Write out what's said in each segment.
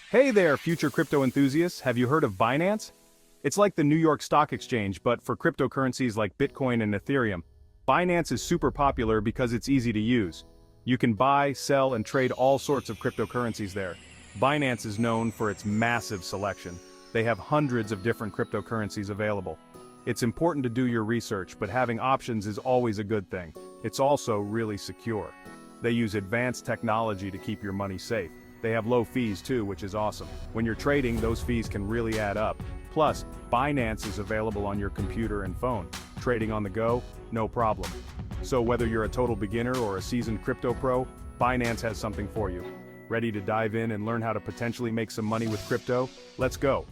Hey there, future crypto enthusiasts. Have you heard of Binance? It's like the New York Stock Exchange, but for cryptocurrencies like Bitcoin and Ethereum. Binance is super popular because it's easy to use. You can buy, sell, and trade all sorts of cryptocurrencies there. Binance is known for its massive selection. They have hundreds of different cryptocurrencies available. It's important to do your research, but having options is always a good thing. It's also really secure. They use advanced technology to keep your money safe. They have low fees too, which is awesome. When you're trading, those fees can really add up. Plus, Binance is available on your computer and phone. Trading on the go? No problem. So whether you're a total beginner or a seasoned crypto pro, Binance has something for you. Ready to dive in and learn how to potentially make some money with crypto? Let's go.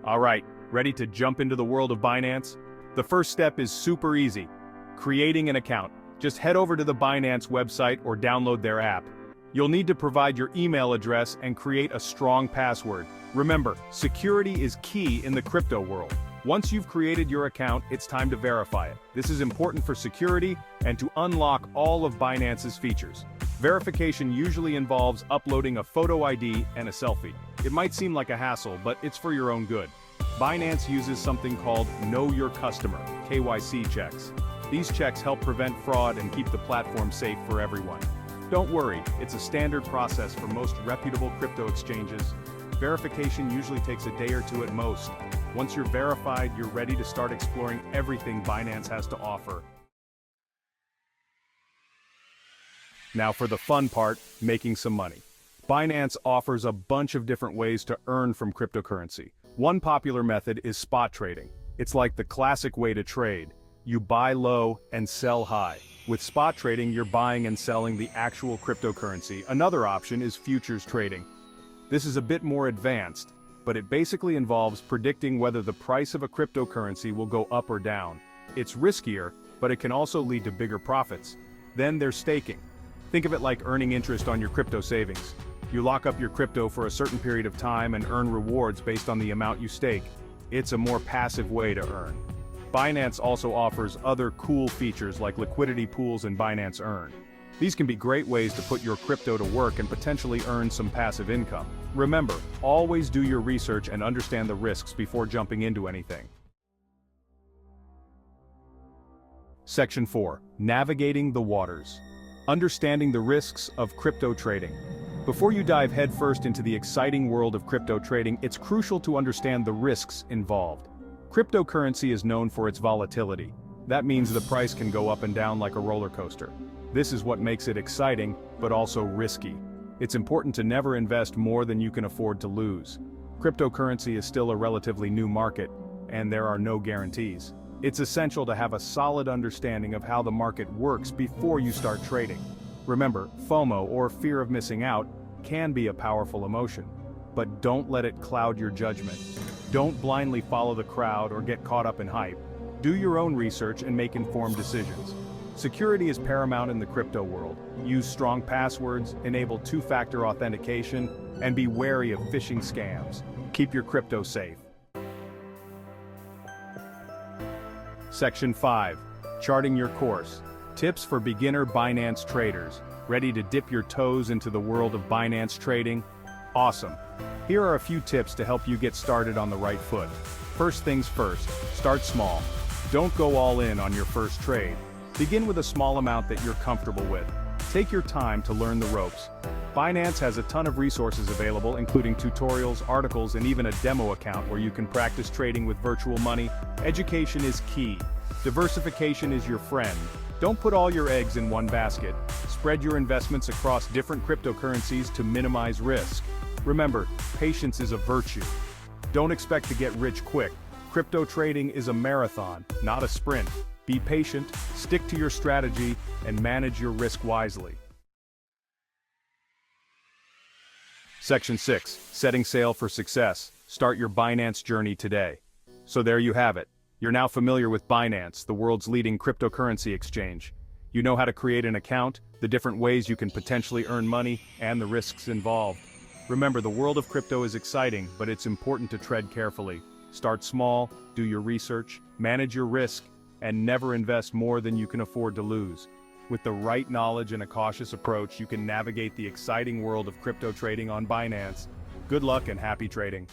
Alright, ready to jump into the world of Binance? The first step is super easy. Creating an account. Just head over to the Binance website or download their app. You'll need to provide your email address and create a strong password. Remember, security is key in the crypto world. Once you've created your account, it's time to verify it. This is important for security and to unlock all of Binance's features. Verification usually involves uploading a photo ID and a selfie. It might seem like a hassle, but it's for your own good. Binance uses something called Know Your Customer, KYC checks. These checks help prevent fraud and keep the platform safe for everyone. Don't worry, it's a standard process for most reputable crypto exchanges. Verification usually takes a day or two at most. Once you're verified, you're ready to start exploring everything Binance has to offer. Now for the fun part, making some money. Binance offers a bunch of different ways to earn from cryptocurrency. One popular method is spot trading. It's like the classic way to trade. You buy low and sell high. With spot trading, you're buying and selling the actual cryptocurrency. Another option is futures trading. This is a bit more advanced, but it basically involves predicting whether the price of a cryptocurrency will go up or down. It's riskier, but it can also lead to bigger profits. Then there's staking. Think of it like earning interest on your crypto savings. You lock up your crypto for a certain period of time and earn rewards based on the amount you stake. It's a more passive way to earn. Binance also offers other cool features like liquidity pools and Binance Earn. These can be great ways to put your crypto to work and potentially earn some passive income. Remember, always do your research and understand the risks before jumping into anything. Section 4. Navigating the waters. Understanding the risks of crypto trading. Before you dive headfirst into the exciting world of crypto trading, it's crucial to understand the risks involved. Cryptocurrency is known for its volatility. That means the price can go up and down like a roller coaster. This is what makes it exciting, but also risky. It's important to never invest more than you can afford to lose. Cryptocurrency is still a relatively new market, and there are no guarantees. It's essential to have a solid understanding of how the market works before you start trading. Remember, FOMO, or fear of missing out, can be a powerful emotion. But don't let it cloud your judgment. Don't blindly follow the crowd or get caught up in hype. Do your own research and make informed decisions. Security is paramount in the crypto world. Use strong passwords, enable two-factor authentication, and be wary of phishing scams. Keep your crypto safe. Section 5. Charting your course. Tips for beginner Binance traders. Ready to dip your toes into the world of Binance trading? Awesome. Here are a few tips to help you get started on the right foot. First things first, start small. Don't go all in on your first trade. Begin with a small amount that you're comfortable with. Take your time to learn the ropes. Binance has a ton of resources available, including tutorials, articles, and even a demo account where you can practice trading with virtual money. Education is key. Diversification is your friend. Don't put all your eggs in one basket. Spread your investments across different cryptocurrencies to minimize risk. Remember, patience is a virtue. Don't expect to get rich quick. Crypto trading is a marathon, not a sprint. Be patient, stick to your strategy, and manage your risk wisely. Section 6. Setting sail for success. Start your Binance journey today. So there you have it. You're now familiar with Binance, the world's leading cryptocurrency exchange. You know how to create an account, the different ways you can potentially earn money, and the risks involved. Remember, the world of crypto is exciting, but it's important to tread carefully. Start small, do your research, manage your risk, and never invest more than you can afford to lose. With the right knowledge and a cautious approach, you can navigate the exciting world of crypto trading on Binance. Good luck and happy trading.